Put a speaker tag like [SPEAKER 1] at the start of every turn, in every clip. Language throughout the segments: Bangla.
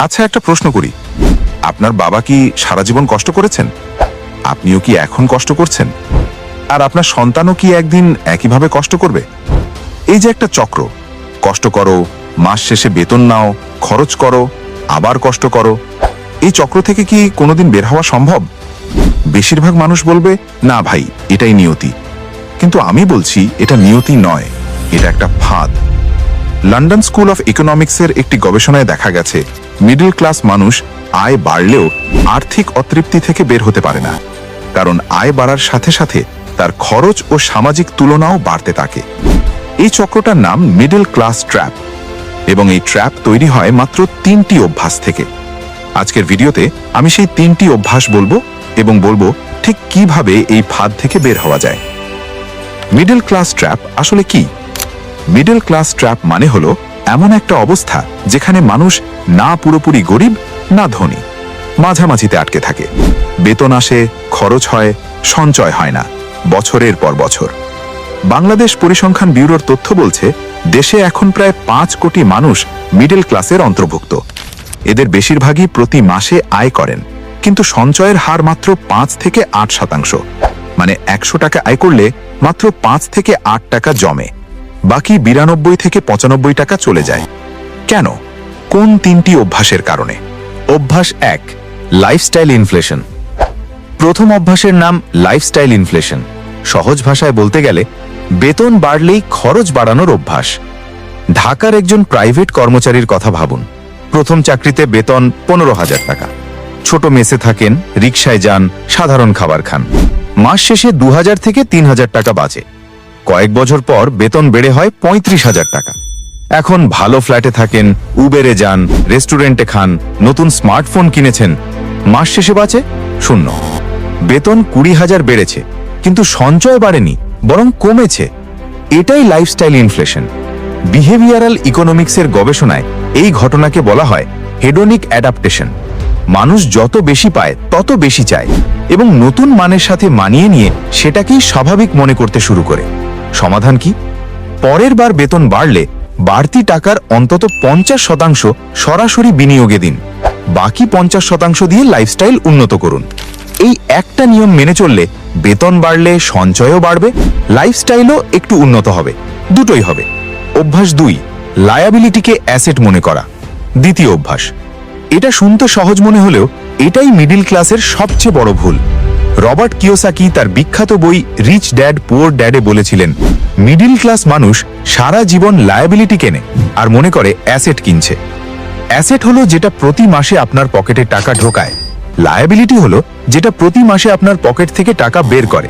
[SPEAKER 1] আচ্ছা, একটা প্রশ্ন করি, আপনার বাবা কি সারা জীবন কষ্ট করেছেন? আপনিও কি এখন কষ্ট করছেন? আর আপনার সন্তানও কি একদিন একইভাবে কষ্ট করবে? এই যে একটা চক্র, কষ্ট করো, মাস শেষে বেতন নাও, খরচ করো, আবার কষ্ট করো, এই চক্র থেকে কি কোনোদিন বের হওয়া সম্ভব? বেশিরভাগ মানুষ বলবে, না ভাই, এটাই নিয়তি। কিন্তু আমি বলছি, এটা নিয়তি নয়, এটা একটা ফাঁদ। লন্ডন স্কুল অফ ইকোনমিক্সের একটি গবেষণায় দেখা গেছে, মিডল ক্লাস মানুষ আয় বাড়লেও আর্থিক অতৃপ্তি থেকে বের হতে পারে না, কারণ আয় বাড়ার সাথে সাথে তার খরচ ও সামাজিক তুলনাও বাড়তে থাকে। এই চক্রটার নাম মিডল ক্লাস ট্র্যাপ, এবং এই ট্র্যাপ তৈরি হয় মাত্র 3টি অভ্যাস থেকে। আজকের ভিডিওতে আমি সেই 3টি অভ্যাস বলবো এবং বলবো ঠিক কিভাবে এই ফাঁদ থেকে বের হওয়া যায়। মিডল ক্লাস ট্র্যাপ আসলে কি? মিডল ক্লাস ট্র্যাপ মানে হলো এমন একটা অবস্থা যেখানে মানুষ না পুরোপুরি গরিব না ধনী, মাঝামাঝিতে আটকে থাকে। বেতন আসে, খরচ হয়, সঞ্চয় হয় না, বছরের পর বছর। বাংলাদেশ পরিসংখ্যান ব্যুরোর তথ্য বলছে, দেশে এখন প্রায় 5 কোটি মানুষ মিডল ক্লাসের অন্তর্ভুক্ত। এদের বেশিরভাগই প্রতি মাসে আয় করেন, কিন্তু সঞ্চয়ের হার মাত্র 5 থেকে 8%। মানে 100 টাকা আয় করলে মাত্র 5 থেকে 8 টাকা জমে, বাকি 92 থেকে 95 টাকা চলে যায়। কেন? কোন 3টি অভ্যাসের কারণে?
[SPEAKER 2] অভ্যাস 1, লাইফস্টাইল ইনফ্লেশন। প্রথম অভ্যাসের নাম লাইফস্টাইল ইনফ্লেশন। সহজ ভাষায় বলতে গেলে বেতন বাড়লেই খরচ বাড়ানোর অভ্যাস। ঢাকার একজন প্রাইভেট কর্মচারীর কথা ভাবুন। প্রথম চাকরিতে বেতন 15,000 টাকা। ছোট মেসে থাকেন, রিকশায় যান, সাধারণ খাবার খান। মাস শেষে 2,000 থেকে 3,000 টাকা বাঁচে। কয়েক বছর পর বেতন বেড়ে হয় 35,000 টাকা। এখন ভালো ফ্ল্যাটে থাকেন, উবেরে যান, রেস্টুরেন্টে খান, নতুন স্মার্টফোন কিনেছেন। মাস শেষে বাঁচে 0। বেতন 20,000 বেড়েছে, কিন্তু সঞ্চয় বাড়েনি, বরং কমেছে। এটাই লাইফস্টাইল ইনফ্লেশন। বিহেভিয়ারাল ইকোনমিক্সের গবেষণায় এই ঘটনাকে বলা হয় হেডোনিক অ্যাডাপ্টেশন। মানুষ যত বেশি পায় তত বেশি চায়, এবং নতুন মানের সাথে মানিয়ে নিয়ে সেটাকেই স্বাভাবিক মনে করতে শুরু করে। সমাধান কি? পরের বার বেতন বাড়লে বাড়তি টাকার অন্তত 50% সরাসরি বিনিয়োগে দিন। বাকি 50% দিয়ে লাইফস্টাইল উন্নত করুন। এই একটা নিয়ম মেনে চললে বেতন বাড়লে সঞ্চয়ও বাড়বে, লাইফস্টাইলও একটু উন্নত হবে, দুটোই হবে। অভ্যাস 2, লায়াবিলিটিকে অ্যাসেট মনে করা। দ্বিতীয় অভ্যাস। এটা শুনতে সহজ মনে হলেও এটাই মিডল ক্লাসের সবচেয়ে বড় ভুল। রবার্ট কিওসাকি তার বিখ্যাত বই রিচ ড্যাড পুয়ার ড্যাডে বলেছিলেন, মিডল ক্লাস মানুষ সারা জীবন লায়াবিলিটি কেনে আর মনে করে অ্যাসেট কিনছে। অ্যাসেট হলো যেটা প্রতি মাসে আপনার পকেটে টাকা ঢোকায়। লায়াবিলিটি হলো যেটা প্রতি মাসে আপনার পকেট থেকে টাকা বের করে।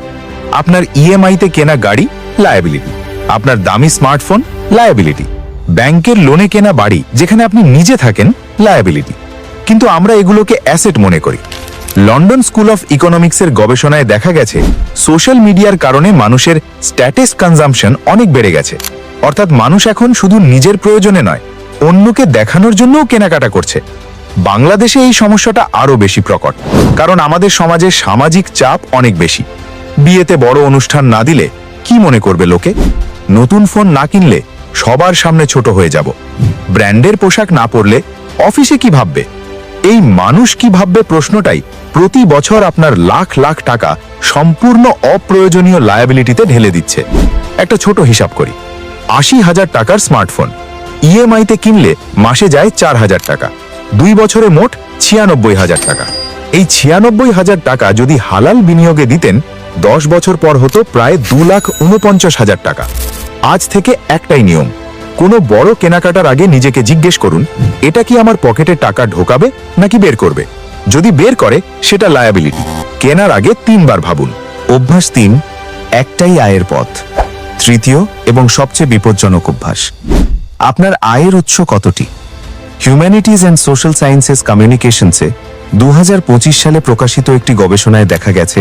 [SPEAKER 2] আপনার ইএমআইতে কেনা গাড়ি লায়াবিলিটি, আপনার দামি স্মার্টফোন লায়াবিলিটি, ব্যাংকের লোনে কেনা বাড়ি যেখানে আপনি নিজে থাকেন লায়াবিলিটি। কিন্তু আমরা এগুলোকে অ্যাসেট মনে করি। লন্ডন স্কুল অফ ইকোনমিক্সের গবেষণায় দেখা গেছে, সোশ্যাল মিডিয়ার কারণে মানুষের স্ট্যাটাস কনজাম্পশন অনেক বেড়ে গেছে। অর্থাৎ মানুষ এখন শুধু নিজের প্রয়োজনে নয়, অন্যকে দেখানোর জন্যও কেনাকাটা করছে। বাংলাদেশে এই সমস্যাটা আরো বেশি প্রকট, কারণ আমাদের সমাজে সামাজিক চাপ অনেক বেশি। বিয়েতে বড় অনুষ্ঠান না দিলে কি মনে করবে লোকে? নতুন ফোন না কিনলে সবার সামনে ছোট হয়ে যাব। ব্র্যান্ডের পোশাক না পরলে অফিসে কি ভাববে? এই মানুষ কি ভাববে প্রশ্নটাই প্রতি বছর আপনার লাখ লাখ টাকা সম্পূর্ণ অপ্রয়োজনীয় লায়াবিলিটিতে ঢেলে দিচ্ছে। একটা ছোট হিসাব করি, 80,000 টাকার স্মার্টফোন ইএমআইতে কিনলে মাসে যায় 4,000 টাকা। 2 বছরে মোট 96,000 টাকা। এই 96,000 টাকা যদি হালাল বিনিয়োগে দিতেন, 10 বছর পর হতো প্রায় 2,49,000 টাকা। আজ থেকে একটাই নিয়ম, কোনো বড় কেনাকাটার আগে নিজেকে জিজ্ঞেস করুন, এটা কি আমার পকেটে টাকা ঢোকাবে নাকি বের করবে? যদি বের করে, সেটা লায়াবিলিটি। কেনার আগে 3 বার ভাবুন। অভ্যাস 3, একটাই আয়ের পথ। তৃতীয় এবং সবচেয়ে বিপজ্জনক অভ্যাস। আপনার আয়ের উৎস কতটি? হিউম্যানিটিজ অ্যান্ড সোশ্যাল সায়েন্সেস কমিউনিকেশনসে 2025 সালে প্রকাশিত একটি গবেষণায় দেখা গেছে,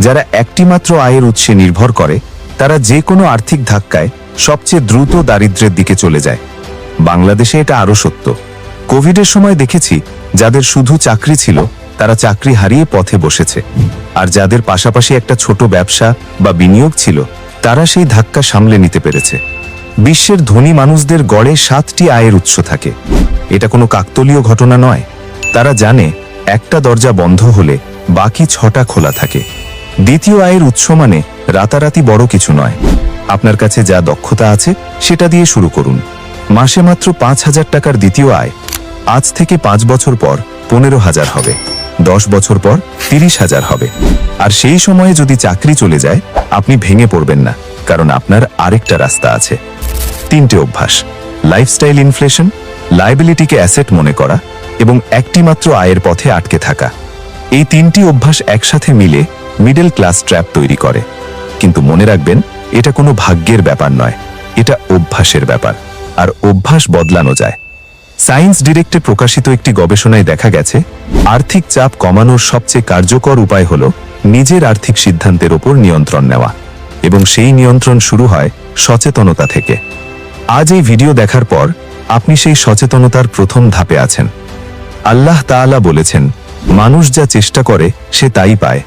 [SPEAKER 2] যারা একটি মাত্র আয়ের উৎসে নির্ভর করে তারা যে কোনো আর্থিক ধাক্কায় সবচেয়ে দ্রুত দারিদ্র্যের দিকে চলে যায়। বাংলাদেশে এটা আরও সত্য। কোভিডের সময় দেখেছি, যাদের শুধু চাকরি ছিল তারা চাকরি হারিয়ে পথে বসেছে, আর যাদের পাশাপাশি একটা ছোট ব্যবসা বা বিনিয়োগ ছিল তারা সেই ধাক্কা সামলে নিতে পেরেছে। বিশ্বের ধনী মানুষদের গড়ে 7টি আয়ের উৎস থাকে। এটা কোনো কাকতালীয় ঘটনা নয়, তারা জানে একটা দরজা বন্ধ হলে বাকি 6টা খোলা থাকে। দ্বিতীয় আয়ের উৎস মানে রাতারাতি বড় কিছু নয়। আপনার কাছে যা দক্ষতা আছে সেটা দিয়ে শুরু করুন। মাসে মাত্র 5,000 টাকার দ্বিতীয় আয় আজ থেকে 5 বছর পর 15,000 হবে, 10 বছর পর 30,000 হবে। আর সেই সময়ে যদি চাকরি চলে যায় আপনি ভেঙে পড়বেন না, কারণ আপনার আরেকটা রাস্তা আছে। 3টে অভ্যাস: লাইফস্টাইল ইনফ্লেশন, লায়াবিলিটিকে অ্যাসেট মনে করা এবং একটি মাত্র আয়ের পথে আটকে থাকা। এই 3টি অভ্যাস একসাথে মিলে মিডল ক্লাস ট্র্যাপ তৈরি করে। কিন্তু মনে রাখবেন, এটা কোনো ভাগ্যের ব্যাপার নয়, এটা অভ্যাসের ব্যাপার। আর অভ্যাস বদলানো যায়। সায়েন্স ডিরেক্টে প্রকাশিত একটি গবেষণায় দেখা গেছে, আর্থিক চাপ কমানোর সবচেয়ে কার্যকর উপায় হল নিজের আর্থিক সিদ্ধান্তের ওপর নিয়ন্ত্রণ নেওয়া, এবং সেই নিয়ন্ত্রণ শুরু হয় সচেতনতা থেকে। আজ এই ভিডিও দেখার পর আপনি সেই সচেতনতার প্রথম ধাপে আছেন। আল্লাহ তাআলা বলেছেন, মানুষ যা চেষ্টা করে সে তাই পায়।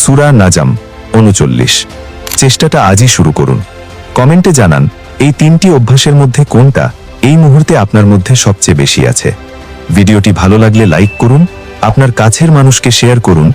[SPEAKER 2] সূরা নাজম 39। চেষ্টাটা আজই শুরু করুন। কমেন্টে জানান এই 3টি অভ্যাসের মধ্যে কোনটা এই মুহূর্তে আপনার মধ্যে সবচেয়ে বেশি আছে। ভিডিওটি ভালো লাগলে লাইক করুন, আপনার কাছের মানুষকে শেয়ার করুন